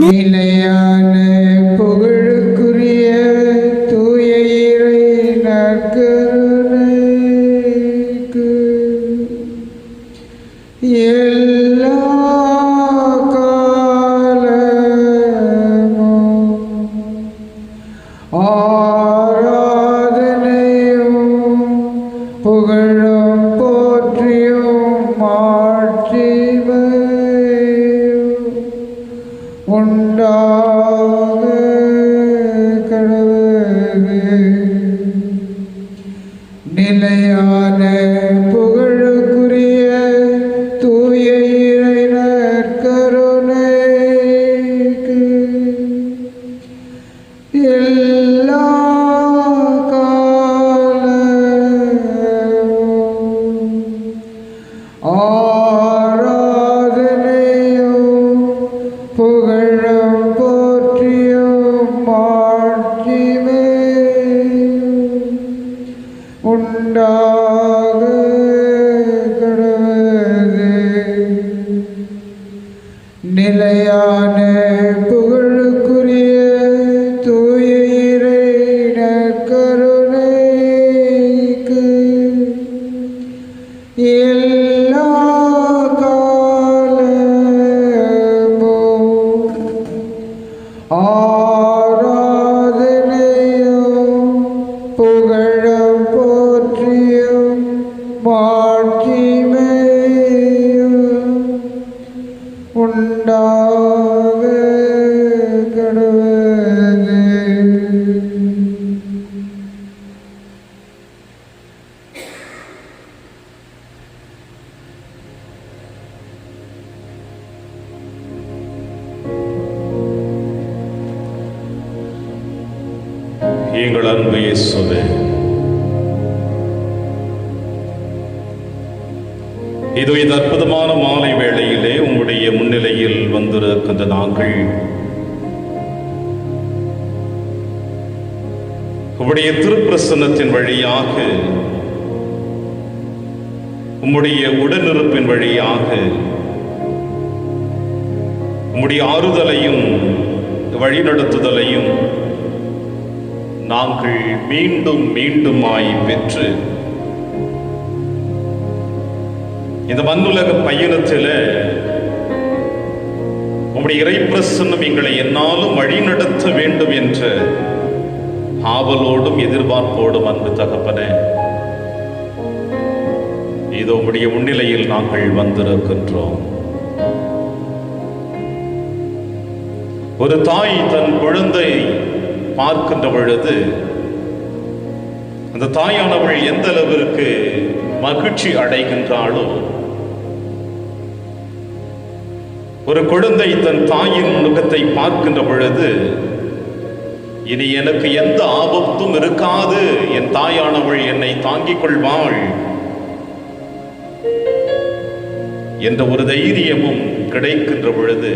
நிலையான புகழுக்குரிய தூய இறை நற்கருணைக்கு எல்லா காலமும் ஆராதனையும் புகழும் போற்றியும் மாட்சிமையும் உண்டாக கடவுளே. நிலையான புகழுக்குரிய தூய இறை நற்கருணைக்கு எல்லா காலமும் ஆராதனையும் புகழும் போற்றியும் மாட்சிமையும் உண்டாக கடவுளே. நிலையான புகழுக்குரிய தூய இறை நற்கருணைக்கு எல்லா காலமும் ஆராதனையும் புகழும் போற்றியும் மாட்சிமையும் உண்டாக கடவுளே. எங்கள் அன்பு இயேசுவே, இதோ இந்த அற்புதமான மாலை வேளையிலே உம்முடைய முன்னிலையில் வந்திருக்கின்ற நாங்கள் உம்முடைய திருப்பிரசன்னத்தின் வழியாக, உம்முடைய உடனிருப்பின் வழியாக, உம்முடைய ஆறுதலையும் வழிநடத்துதலையும் நாங்கள் மீண்டும் மீண்டுமாய் பெற்று இந்த மண்ணுலக பயணத்தில் உம்முடைய இறைப்பிரசன்னம் எங்களை என்னாலும் வழிநடத்த வேண்டும் என்ற ஆவலோடும் எதிர்பார்ப்போடும் அன்பு தகப்பனே, இதோ உம்முடைய முன்னிலையில் நாங்கள் வந்திருக்கின்றோம். ஒரு தாய் தன் குழந்தை பார்க்கின்ற பொழுது அந்த தாயானவள் எந்த அளவிற்கு மகிழ்ச்சி அடைகின்றாளோ, ஒரு குழந்தை தன் தாயின் முகத்தை பார்க்கின்ற பொழுது இனி எனக்கு எந்த ஆபத்தும் இருக்காது, என் தாயானவள் என்னை தாங்கிக் கொள்வாள் என்ற ஒரு தைரியமும் கிடைக்கின்ற பொழுது,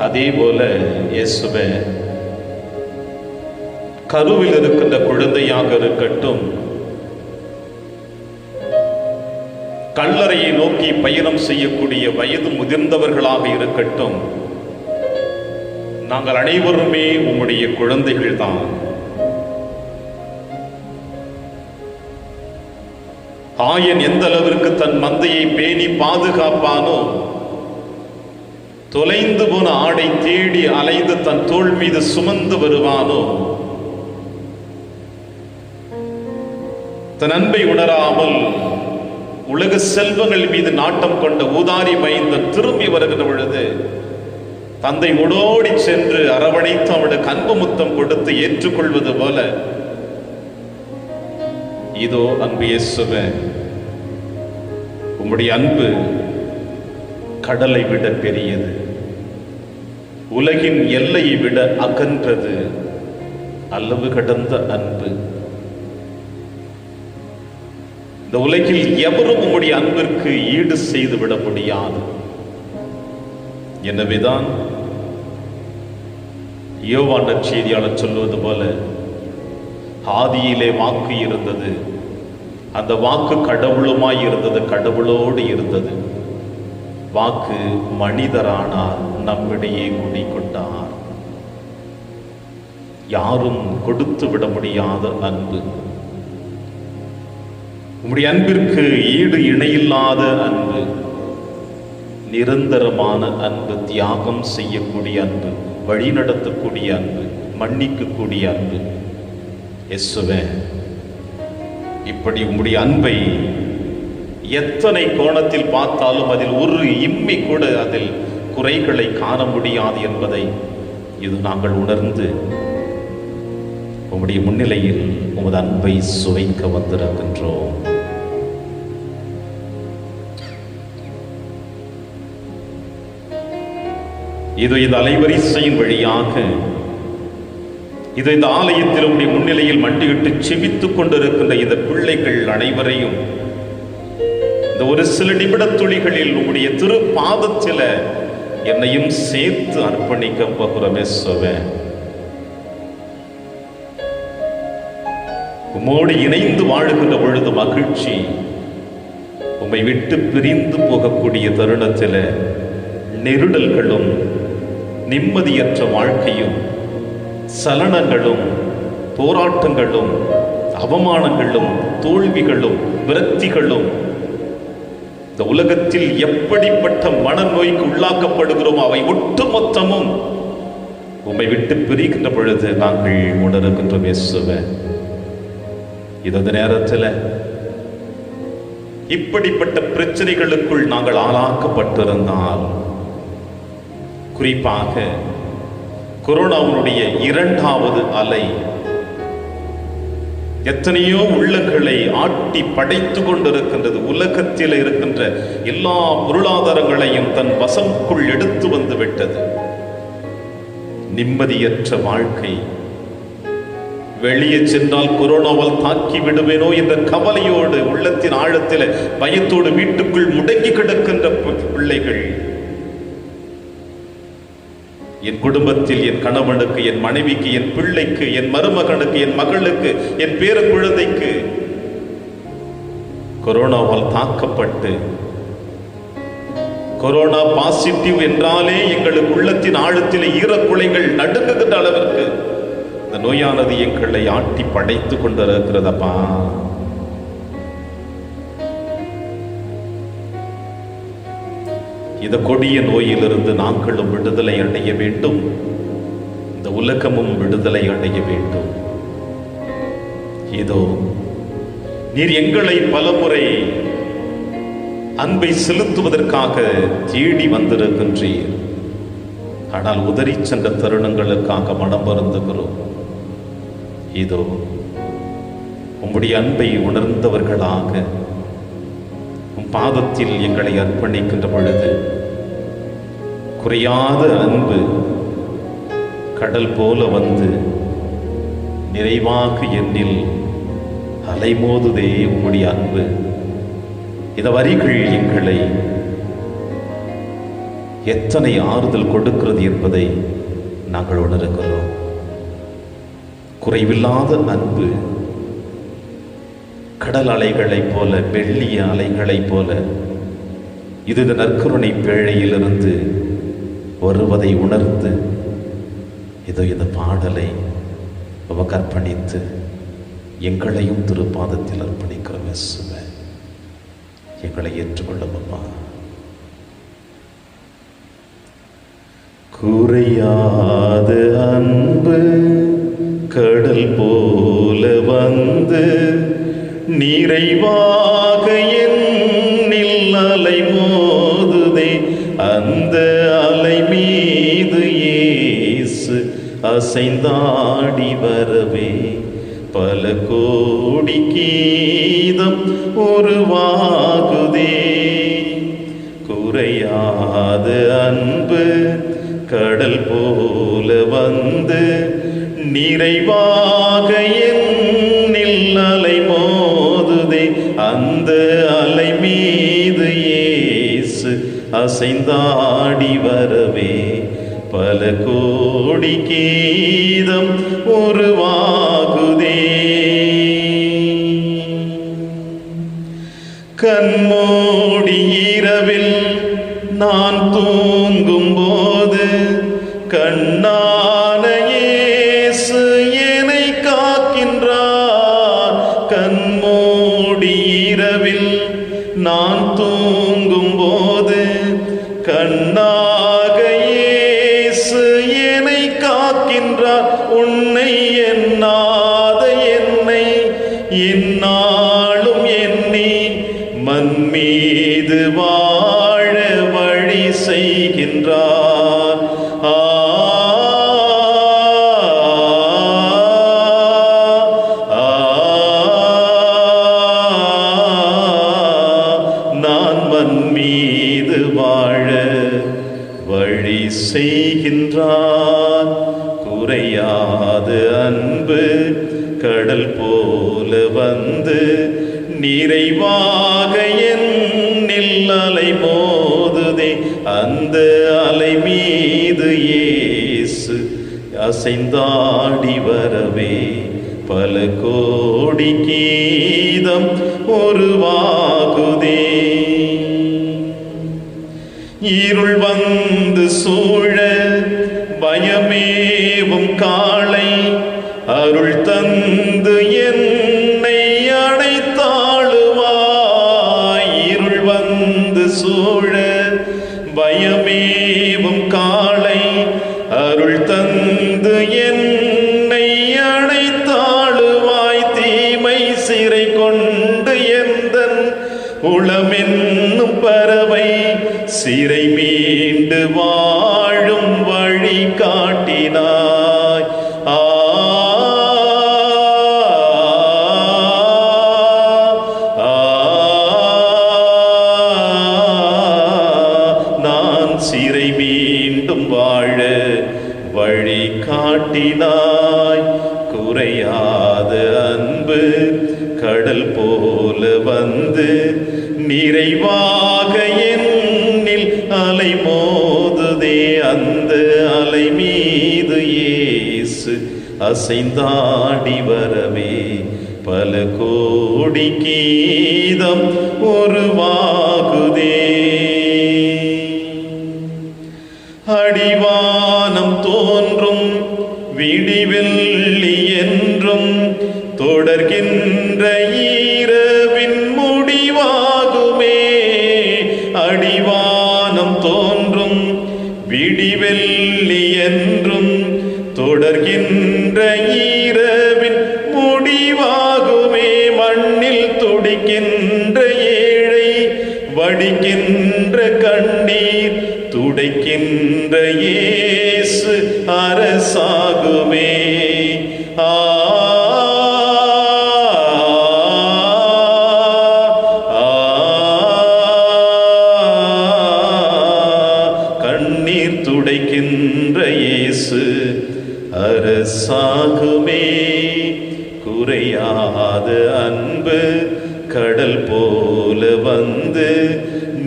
அதே போல இயேசுவே கருவில் இருக்கின்ற குழந்தையாக இருக்கட்டும், கல்லறையை நோக்கி பயணம் செய்யக்கூடிய வயது முதிர்ந்தவர்களாக இருக்கட்டும், நாங்கள் அனைவருமே உம்முடைய குழந்தைகள் தான். ஆயன் எந்த அளவிற்கு தன் மந்தையை பேணி பாதுகாப்பானோ, தொலைந்து போன ஆடை தேடி அலைந்து தன் தோள் மீது சுமந்து வருவானோ, தன் அன்பை உணராமல் உலக செல்வங்கள் மீது நாட்டம் கொண்ட ஊதாரி மைந்தன் திரும்பி வருகிற பொழுது தந்தை ஓடோடி சென்று அரவணைத்து அவனுக்கு அன்பு முத்தம் கொடுத்து ஏற்றுக்கொள்வது போல, இதோ அன்பு இயேசுவே, உம்முடைய அன்பு கடலை விட பெரியது, உலகின் எல்லையை விட அகன்றது, அளவு கடந்த அன்பு. இந்த உலகில் எவரும் உம்முடைய அன்பிற்கு ஈடு செய்து விட முடியாது. எனவேதான் யோவான் நற்செய்தியாளர் சொல்வது போல, ஆதியிலே வாக்கு இருந்தது, அந்த வாக்கு கடவுளுமாய் இருந்தது, கடவுளோடு இருந்தது, வாக்கு மனிதரானார், நம்மிடையே குடிகொண்டார். யாரும் கொடுத்து விட முடியாத அன்பு, உம்முடைய அன்பிற்கு ஈடு இணையில்லாத அன்பு, நிரந்தரமான அன்பு, தியாகம் செய்யக்கூடிய அன்பு, வழி நடத்தக்கூடிய அன்பு, மன்னிக்கக்கூடிய அன்பு. இயேசுவே, இப்படி உம்முடைய அன்பை எத்தனை கோணத்தில் பார்த்தாலும் அதில் ஒரு இம்மி கூட அதில் குறைகளை காண முடியாது என்பதை இது நாங்கள் உணர்ந்து உம்முடைய முன்னிலையில் உமது அன்பை சுவைக்க வந்திருக்கின்றோம். இது இந்த அலைவரிசையின் வழியாக இந்த ஆலயத்தில் உம்முடைய முன்னிலையில் மண்டியிட்டு செபித்துக் கொண்டிருக்கின்ற இந்த பிள்ளைகள் அனைவரையும் இந்த ஒரு சில நிமிடத் துளிகளில் உம்முடைய திரு பாதத்தில என்னையும் சேர்த்து அர்ப்பணிக்க போகிறோம். இயேசுவே, உம்மோடு இணைந்து வாழுகின்ற பொழுது மகிழ்ச்சி, உம்மை விட்டு பிரிந்து போகக்கூடிய தருணத்தில் நெருடல்களும் நிம்மதியற்ற வாழ்க்கையும் சலனங்களும் போராட்டங்களும் அவமானங்களும் தோல்விகளும் விரக்திகளும், இந்த உலகத்தில் எப்படிப்பட்ட மனநோய்க்கு உள்ளாக்கப்படுகிறோம், அவை ஒட்டுமொத்தமும் உம்மை விட்டு பிரிக்கின்ற பொழுது நாங்கள் உணர்கின்றோம். இயேசுவே, இந்த நேரத்தில் இப்படிப்பட்ட பிரச்சனைகளுக்குள் நாங்கள் ஆளாக்கப்பட்டிருந்தால், குறிப்பாக கொரோனாவுடைய 2வது அலை எத்தனையோ உள்ளங்களை ஆட்டி படைத்து கொண்டிருக்கின்றது. உலகத்தில் இருக்கின்ற எல்லா பொருளாதாரங்களையும் தன் வசம்குள் எடுத்து வந்து விட்டது. நிம்மதியற்ற வாழ்க்கை, வெளியே சென்றால் கொரோனாவால் தாக்கி விடுவேனோ என்ற கவலையோடு உள்ளத்தின் ஆழத்தில் பயத்தோடு வீட்டுக்குள் முடங்கி கிடக்கின்ற பிள்ளைகள், என் குடும்பத்தில் என் கணவனுக்கு, என் மனைவிக்கு, என் பிள்ளைக்கு, என் மருமகனுக்கு, என் மகளுக்கு, என் பேர குழந்தைக்கு கொரோனாவால் தாக்கப்பட்டு, கொரோனா பாசிட்டிவ் என்றாலே எங்களுக்கு உள்ளத்தின் ஆழத்தில் ஈரக்குலைகள் நடுங்குகின்ற அளவிற்கு இந்த நோயானது எங்களை ஆட்டி படைத்து கொண்டிருக்கிறதப்பா. இந்த கொடிய நோயிலிருந்து நாங்களும் விடுதலை அடைய வேண்டும், இந்த உலகமும் விடுதலை அடைய வேண்டும். இதோ நீர் எங்களை பலமுறை அன்பை செலுத்துவதற்காக தேடி வந்திருக்கின்றீர். ஆனால் உதறி சென்ற தருணங்களுக்காக மனம் வருந்துகிறோம். இதோ உம்முடைய அன்பை உணர்ந்தவர்களாக உம் பாதத்தில் எங்களை அர்ப்பணிக்கின்ற பொழுது, குறையாத அன்பு கடல் போல வந்து நிறைவாக என்னில் அலைமோதுதே உம்முடைய அன்பு. இந்த வரிகள் எங்களை எத்தனை ஆறுதல் கொடுக்கிறது என்பதை நாங்கள் உணர்கிறோம். குறைவில்லாத அன்பு கடல் அலைகளைப் போல, வெள்ளிய அலைகளைப் போல இது நற்கருணை பேழையிலிருந்து வருவதை உணர்ந்து இதோ இந்த பாடலை உமக்கு அர்ப்பணித்து எங்களையும் திருப்பாதத்தில் அர்ப்பணிக்கிறோம். இயேசுவே, எங்களை ஏற்றுக்கொள்ளும் அப்பா. குறையாத அன்பு கடல் போல வந்து நிறைவாக என்னில் அலை மோதுதே. அந்த அலை மீது இயேசு அசைந்தாடி வரவே பல கோடி கீதம் உருவாகுதே. குறையாத அன்பு கடல் போல வந்து நிறைவாக என்னில் அலை மோதுதே. அந்த அலை மீது இயேசு அசைந்தாடி வரவே பல கோடி கீதம் உருவாகுதே. கண்மூடி இரவில் நான் தூங்கும் போது கண்ணான இயேசு என்னை காக்கின்றார். கண்மூடி இரவில் நான் தூங்கும் போது கண்ணாக இயேசு என்னை காக்கின்றார். உன்னை எண்ணாத என்னை எந்நாளும் எண்ணி மண் மீது வாழ வழி செய்கின்றார். நான் மண் மீது வாழ வழி செய்கின்றார். குறையாத அன்பு கடல் போல வந்து நிறைவாக என்னில் அலை மோதுதே. அந்த அலை மீது இயேசு அசைந்தாடி வரவே பல கோடி கீதம் உருவாகுதே. இருள் வந்து சூழ பயமேவும் காலை அருள் தந்து என்னை அடைத்தாளுவாய். இருள் வந்து சூழ பயமேவும் காலை அருள் தந்து என்னை அடைத்தாளுவாய். தீமை சிறை கொண்டு எந்தன் உளமென்னும் பறவை சிறை மீண்டு வாழும் வழி காட்டினாய். நான் சிறை மீண்டும் வாழ வழி காட்டினாய். குறையாத அன்பு கடல் போல வந்து நிறைவாக என்னில் அலை மோதுதே. அந்த அலை மீது இயேசு அசைந்தாடி வரவே பல கோடி கீதம் உருவாகுதே. அடிவானம் தோன்றும் விடிவெள்ளி என்றும் தொடர்கின்ற இரவின் முடிவாகுமே. அடிவானம் தோன்றும் விடிவெள்ளி என்றும் தொடர்கின்ற இரவின் முடிவாகுமே. மண்ணில் துடிக்கின்ற ஏழை வடிக்கின்ற கண்ணீர் துடைக்கின்ற இயேசு அரசாகுமே. கண்ணீர் துடைக்கின்ற இயேசு அரசாகுமே. குறையாத அன்பு கடல் போல வந்து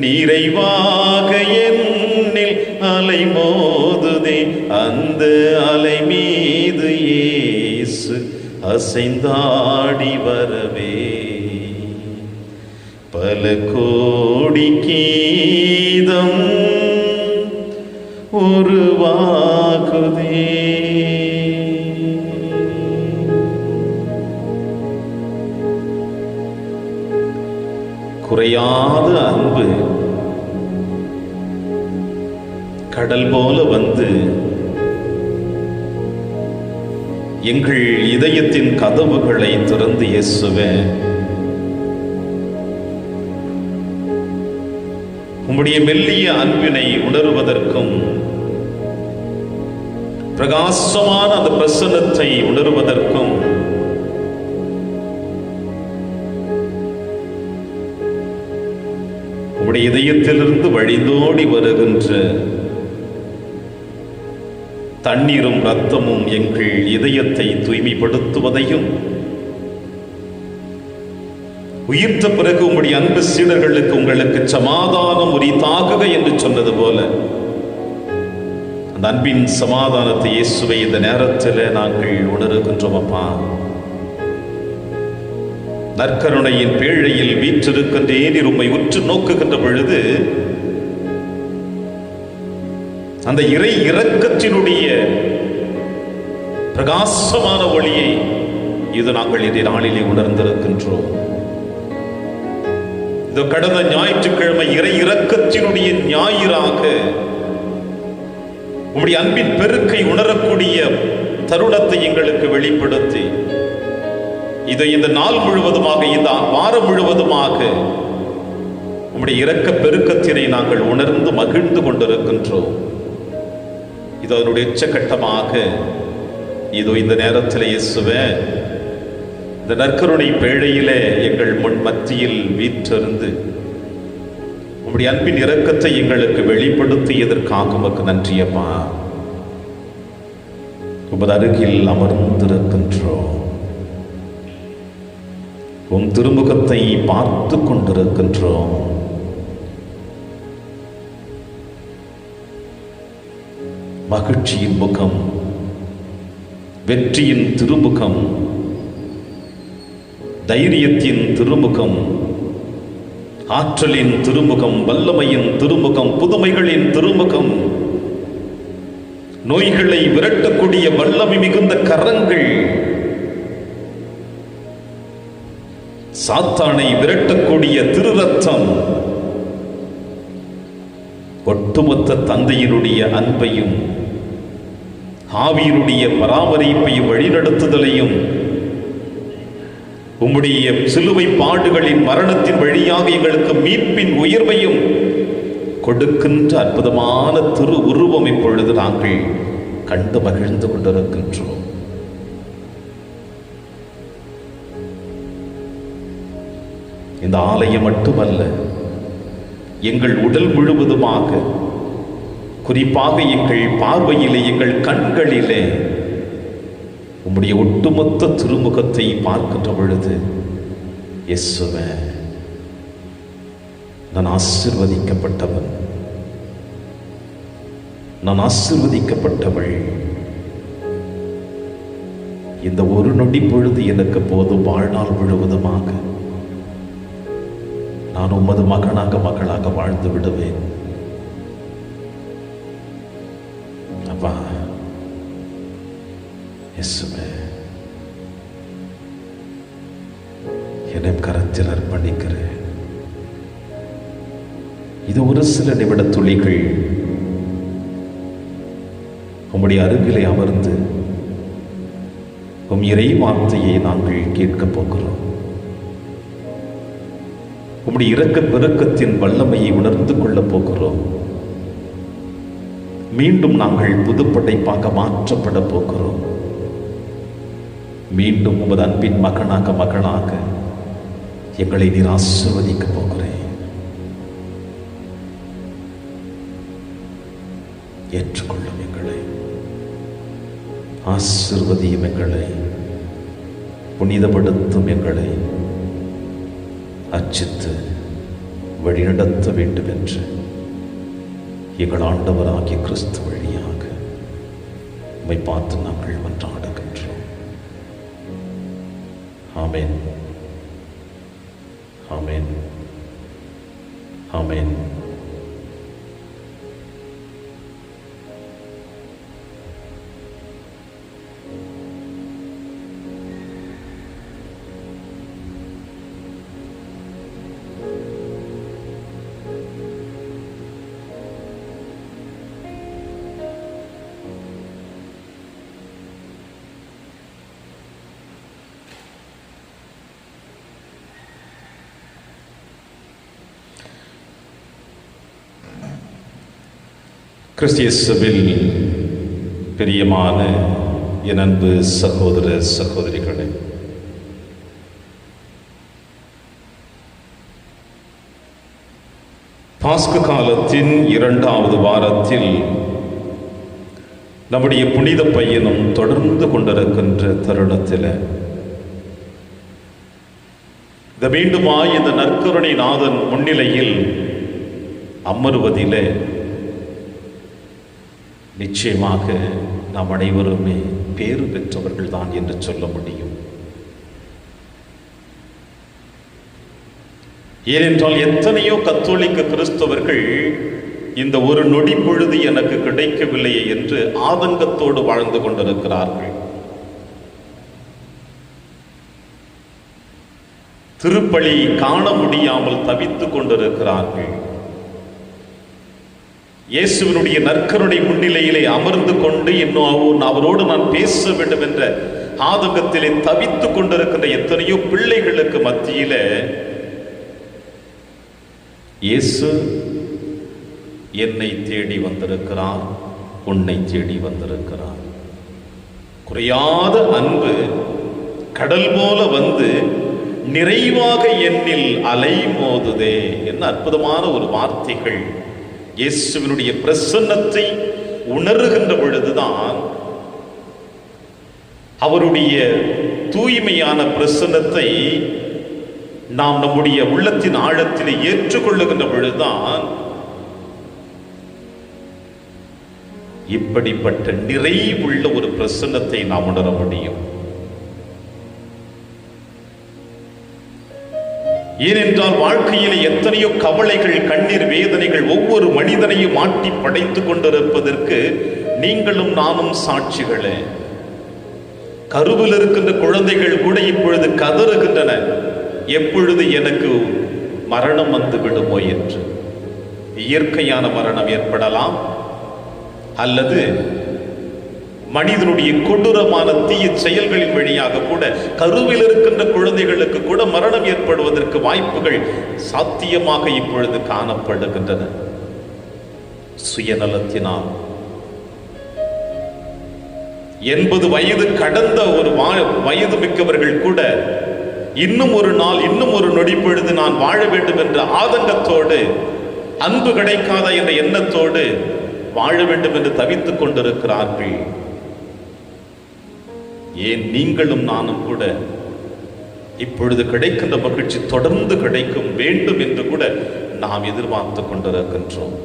நிறைவாக என்னில் அலை மோதுதே. அந்த அலை மீது இயேசு அசைந்தாடி வரவே பல கோடி கீதம் உருவாகுதே. குறையாத அன்பு கடல் போல வந்து எங்கள் இதயத்தின் கதவுகளை திறந்து இயேசுவே, உம்முடைய மெல்லிய அன்பினை உணர்வதற்கும் பிரகாசமான அந்த பிரசன்னத்தை உணர்வதற்கும் உம்முடைய இதயத்திலிருந்து வழிந்தோடி வருகின்ற தண்ணீரும் இரத்தமும் எங்கள் இதயத்தை தூய்மைப்படுத்துவதையும், உயிர்த்த பிறகு உம்முடைய அன்பு சீடர்களுக்கு உங்களுக்கு சமாதானம் உரித்தாகுக என்று சொன்னது போல அந்த அன்பின் சமாதானத்தை இயேசுவை இந்த நேரத்தில் நாங்கள் உணர்கின்றோம். அப்பா, நற்கருணையின் பேழையில் வீற்றிருக்கின்ற ஏனி உம்மை உற்று நோக்குகின்ற பொழுது அந்த இறை இரக்கத்தினுடைய பிரகாசமான ஒளியை இது நாங்கள் இந்த நாளிலே உணர்ந்திருக்கின்றோம். இந்த கடந்த ஞாயிற்றுக்கிழமை இறை இரக்கத்தினுடைய ஞாயிறாக உம்முடைய அன்பின் பெருக்கை உணரக்கூடிய தருணத்தை எங்களுக்கு வெளிப்படுத்தி இதை இந்த நாள் முழுவதுமாக, இந்த வாரம் முழுவதுமாக உம்முடைய இரக்க பெருக்கத்தினை நாங்கள் உணர்ந்து மகிழ்ந்து கொண்டிருக்கின்றோம். இது அதனுடைய உச்சகட்டமாக இதோ இந்த நேரத்தில் இயேசுவே, இந்த நற்கருணை பேழையிலே எங்கள் முன் மத்தியில் வீற்றிருந்து உம்முடைய அன்பின் இரக்கத்தை எங்களுக்கு வெளிப்படுத்தியதற்காக உமக்கு நன்றியப்பா. உமது அருகில் அமர்ந்திருக்கின்றோம். உம் திருமுகத்தை பார்த்து கொண்டிருக்கின்றோம். மகிழ்ச்சியின் முகம், வெற்றியின் திருமுகம், தைரியத்தின் திருமுகம், ஆற்றலின் திருமுகம், வல்லமையின் திருமுகம், புதுமைகளின் திருமுகம், நோய்களை விரட்டக்கூடிய வல்லமை மிகுந்த கரங்கள், சாத்தானை விரட்டக்கூடிய திருரத்தம், ஒட்டுமொத்த தந்தையினுடைய அன்பையும் ஆவியினுடைய பராமரிப்பையும் வழிநடத்துதலையும் உம்முடைய சிலுவை பாடுகளின் மரணத்தின் வழியாக எங்களுக்கு மீட்பின் உயர்வையும் கொடுக்கின்ற அற்புதமான திரு உருவம் இப்பொழுது நாங்கள் கண்டு மகிழ்ந்து கொண்டிருக்கின்றோம். இந்த ஆலயம் மட்டுமல்ல, எங்கள் உடல் முழுவதுமாக, குறிப்பாக எங்கள் பார்வையிலே, எங்கள் கண்களிலே உம்முடைய ஒட்டுமொத்த திருமுகத்தை பார்க்கின்ற பொழுது இயேசுவே, நான் ஆசீர்வதிக்கப்பட்டவன், நான் ஆசீர்வதிக்கப்பட்டவள், இந்த ஒரு நொடி பொழுது எனக்கு போதும், வாழ்நாள் முழுவதுமாக நான் உமது மகனாக மகளாக வாழ்ந்து விடுவேன். அப்பா இயேசுவே, என்னை கரத்தில் அர்ப்பணிக்கிறேன். இது ஒரு சில நிமிட துளிகள் உம்முடைய அருகிலே அமர்ந்து உம் இறை வார்த்தையை நாங்கள் கேட்கப் போகிறோம். உம்முடைய இரக்க பெருக்கத்தின் வல்லமையை உணர்ந்து கொள்ளப் போகிறோம். மீண்டும் நாங்கள் புதுப்படைப்பாக மாற்றப்பட போகிறோம். மீண்டும் உமது அன்பின் மகனாக மகளாக எங்களை நீர் ஆசீர்வதிக்க போகிறேன். ஏற்றுக்கொள்ளும் எங்களை, ஆசீர்வதியும் எங்களை, புனிதப்படுத்தும் எங்களை, அர்ச்சித்து வழிநடத்த வேண்டும் என்று எங்கள் ஆண்டவராகிய கிறிஸ்து வழியாக உம்மை பார்த்து நாங்கள் மன்றாடுகின்றோம். ஆமென், ஆமென், ஆமென். கிறிஸ்து இயேசுவில் பிரியமான என் அன்பு சகோதர சகோதரிகளே, பாஸ்கு காலத்தின் 2வது வாரத்தில் நம்முடைய புனித பயணம் தொடர்ந்து கொண்டிருக்கின்ற தருணத்தில் இந்த மீண்டுமாய் இந்த நற்கருணை நாதன் முன்னிலையில் அமருவதிலே நிச்சயமாக நாம் அனைவருமே பேறு பெற்றவர்கள் தான் என்று சொல்ல முடியும். ஏனென்றால் எத்தனையோ கத்தோலிக்க கிறிஸ்தவர்கள் இந்த ஒரு நொடி பொழுது எனக்கு கிடைக்கவில்லையே என்று ஆதங்கத்தோடு வாழ்ந்து கொண்டிருக்கிறார்கள். திருப்பலி காண முடியாமல் தவித்துக் கொண்டிருக்கிறார்கள். இயேசுவினுடைய நற்கருணை முன்னிலையிலே அமர்ந்து கொண்டு இன்னும் அவரோடு நான் பேச வேண்டும் என்ற ஆதங்கத்திலே தவித்துக் கொண்டிருக்கின்ற எத்தனையோ பிள்ளைகளுக்கு மத்தியில இயேசு என்னை தேடி வந்திருக்கிறார், உன்னை தேடி வந்திருக்கிறார். குறையாத அன்பு கடல் போல வந்து நிறைவாக என்னில் அலை மோதுதே. என்ன அற்புதமான ஒரு வார்த்தைகள்! இயேசுவினுடைய பிரசன்னத்தை உணர்கின்ற பொழுதுதான், அவருடைய தூய்மையான பிரசன்னத்தை நாம் நம்முடைய உள்ளத்தின் ஆழத்தில் ஏற்றுக்கொள்ளுகின்ற பொழுதுதான் இப்படிப்பட்ட நிறைவுள்ள ஒரு பிரசன்னத்தை நாம் உணர முடியும். ஏனென்றால் வாழ்க்கையிலே எத்தனையோ கவலைகள், கண்ணீர், வேதனைகள் ஒவ்வொரு மனிதனையும் மாட்டி படைத்துக் கொண்டிருப்பதற்கு நீங்களும் நானும் சாட்சிகளே. கருவில் இருக்கின்ற குழந்தைகள் கூட இப்பொழுது கதறுகின்றன, எப்பொழுது எனக்கு மரணம் வந்து விடுமோ என்று. இயற்கையான மரணம் ஏற்படலாம், அல்லது மனிதனுடைய கொடூரமான தீய செயல்களின் வழியாக கூட கருவில் இருக்கின்ற குழந்தைகளுக்கு கூட மரணம் ஏற்படுவதற்கு வாய்ப்புகள் சாத்தியமாக இப்பொழுது காணப்படுகின்றன. சுயநலத்தினால் 80 வயது கடந்த ஒரு வயது மிக்கவர்கள் கூட இன்னும் ஒரு நாள், இன்னும் ஒரு நொடி பொழுது நான் வாழ வேண்டும் என்ற ஆதங்கத்தோடு, அன்பு கிடைக்காத என்ற எண்ணத்தோடு வாழ வேண்டும் என்று தவித்துக் கொண்டிருக்கிறார்கள். ஏன் நீங்களும் நானும் கூட இப்பொழுது கிடைக்கின்ற மகிழ்ச்சி தொடர்ந்து கிடைக்கும் வேண்டும் என்று கூட நாம் எதிர்பார்த்து கொண்டிருக்கின்றோம்.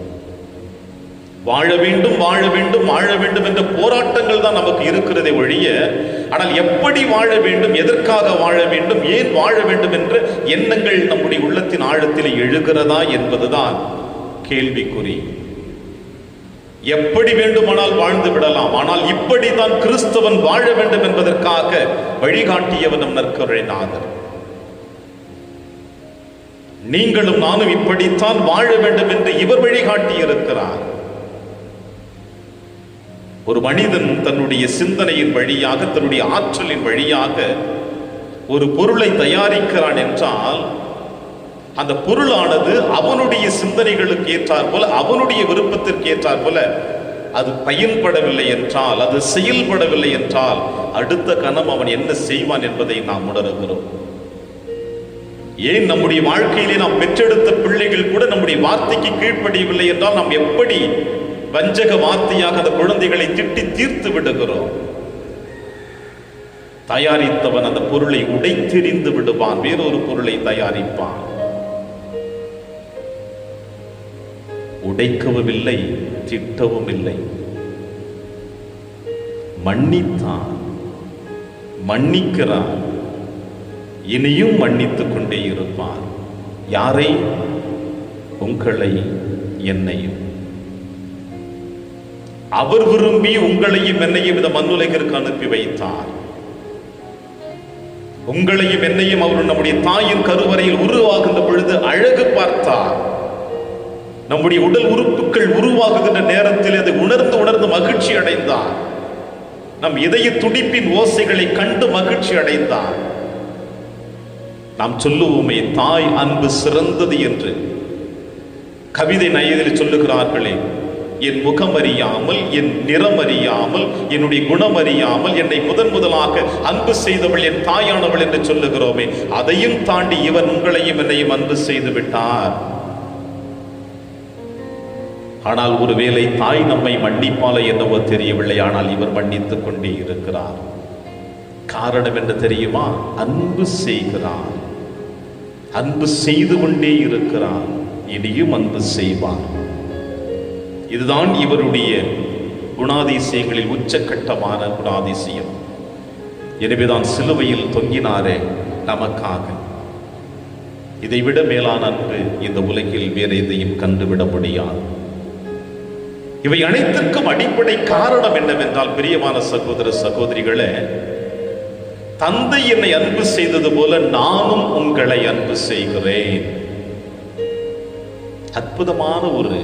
வாழ வேண்டும், வாழ வேண்டும், வாழ வேண்டும் என்ற போராட்டங்கள் தான் நமக்கு இருக்கிறதே ஒழிய, ஆனால் எப்படி வாழ வேண்டும், எதற்காக வாழ வேண்டும், ஏன் வாழ வேண்டும் என்ற எண்ணங்கள் நம்முடைய உள்ளத்தின் ஆழத்தில் எழுகிறதா என்பதுதான் கேள்விக்குறி. எப்படி வேண்டுமானால் வாழ்ந்து விடலாம், ஆனால் இப்படித்தான் கிறிஸ்தவன் வாழ வேண்டும் என்பதற்காக வழிகாட்டியவன் நம் நற்கருணைநாதர். நீங்களும் நானும் இப்படித்தான் வாழ வேண்டும் என்று இவர் வழிகாட்டி இருக்கிறார். ஒரு மனிதன் தன்னுடைய சிந்தனையின் வழியாக, தன்னுடைய ஆற்றலின் வழியாக ஒரு பொருளை தயாரிக்கிறான் என்றால், அந்த பொருளானது அவனுடைய சிந்தனைகளுக்கு ஏற்றார் போல, அவனுடைய விருப்பத்திற்கு ஏற்றார் போல அது பயன்படவில்லை என்றால், அது செயல்படவில்லை என்றால், அடுத்த கணம் அவன் என்ன செய்வான் என்பதை நாம் உணர்கிறோம். ஏன் நம்முடைய வாழ்க்கையிலே நாம் பெற்றெடுத்த பிள்ளைகள் கூட நம்முடைய வார்த்தைக்கு கீழ்ப்படியவில்லை என்றால், நாம் எப்படி வஞ்சக வார்த்தையாக அந்த குழந்தைகளை திட்டி தீர்த்து விடுகிறோம். தயாரித்தவன் அந்த பொருளை உடைத்தெறிந்து விடுவான், வேறொரு பொருளை தயாரிப்பான். உடைக்கவும் இல்லை, திட்டவும் இல்லை, மன்னித்தான், மன்னிக்கிறான், இனியும் மன்னித்துக் கொண்டே இருப்பான். யாரை? உங்களை, என்னையும். அவர் விரும்பி உங்களையும் என்னையும் இந்த மண்ணுலகிற்கு அனுப்பி வைத்தார். உங்களையும் என்னையும் அவர் நம்முடைய தாயின் கருவறையில் உருவாகின்ற பொழுது அழகு பார்த்தார். நம்முடைய உடல் உறுப்புகள் உருவாகுகின்ற நேரத்தில் அதை உணர்ந்து உணர்ந்து மகிழ்ச்சி அடைந்தார். நம் இதய துடிப்பின் ஓசைகளை கண்டு மகிழ்ச்சி அடைந்தார். நாம் சொல்லுவோமே, தாய் அன்பு சிறந்தது என்று கவிதை நயத்தில் சொல்லுகிறார்களே. என் முகம் அறியாமல், என் நிறம் அறியாமல், என்னுடைய குணம் அறியாமல் என்னை முதலாக அன்பு செய்தவள் என் தாயானவள் என்று சொல்லுகிறோமே, அதையும் தாண்டி இவர் உங்களையும் என்னையும் அன்பு செய்து விட்டார். ஆனால் ஒருவேளை தாய் நம்மை மன்னிப்பால என்னவோ தெரியவில்லை, ஆனால் இவர் மன்னித்துக் கொண்டே இருக்கிறார். காரணம் என்ன தெரியுமா? அன்பு செய்கிறார், அன்பு செய்து கொண்டே இருக்கிறார், இனியும் அன்பு செய்வார். இதுதான் இவருடைய குணாதிசயங்களில் உச்சக்கட்டமான குணாதிசயம். எனவேதான் சிலுவையில் தொங்கினாரே நமக்காக. இதைவிட மேலான அன்பு இந்த உலகில் வேறு எதையும் கண்டுவிட முடியாது. இவை அனைத்திற்கும் அடிப்படை காரணம் என்னவென்றால், பிரியமான சகோதர சகோதரிகளே, தந்தை என்னை அன்பு செய்தது போல நானும் உங்களை அன்பு செய்கிறேன். அற்புதமான ஒரு